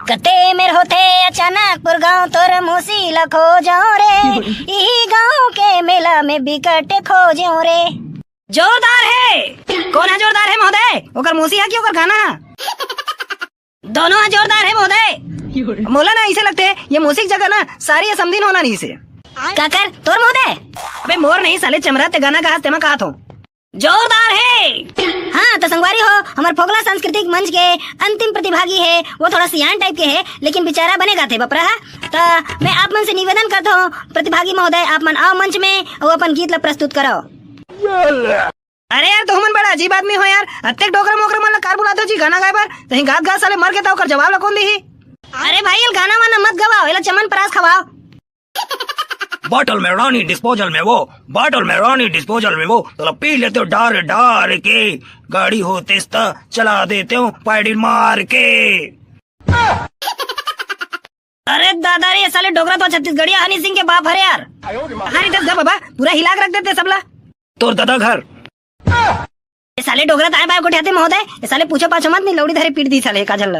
कते मेर होते अचानकपुर गाँव तोर मोसी लखो जाओ रे, यही गाँव के मेला में बिकट खो जाओ रे। जोरदार है। कौन है जोरदार है महोदय? ओकर मोसी है कि ओकर गाना? दोनों जोरदार है महोदय। मोला ना ऐसे लगते ये मोसी की जगह ना सारी असमदीन होना नहीं से। काकर तोर महोदय? अबे मोर नहीं साले चमरा ते गाना कहा तेमा कहा थो। जोरदार है। हाँ तो संगवारी हो, हमारे फोगला सांस्कृतिक मंच के अंतिम प्रतिभागी है, वो थोड़ा सियान टाइप के है लेकिन बेचारा बनेगा थे बपरा। तो मैं आप मन से निवेदन करता हूँ प्रतिभागी महोदय, आप मन आओ मंच में और अपन गीत ला प्रस्तुत करो। अरे यार तुम मन बड़ा अजीब आदमी हो यार, अत्ते डोकरा मोकरा मन ला कार बुलाते हो जी गाना गाए बर, तही गात गात साले मर के तो कर जवाब ला कौन दी? अरे भाई ये गाना वाना मत गवाओ, ये चमन परास खवाओ। बॉटल में रानी डिस्पोजल में वो, बॉटल में रानी डिस्पोजल में वो, तो पी लेते हो डार डार के, गाड़ी हो तेज चला देते हो पैडिल मार के। अरे दादा रे साले डोगरा तो छत्तीसगढ़िया हनी सिंह के बाप हरे यार। हनी दस बाबा पूरा हिला के रख देते सबला। तोर दादा घर साले डोगरा ताए बाय को उठाते महोदय, साले पूछो पाछो मत नहीं लौड़ी धरे पीट दी साले काजल।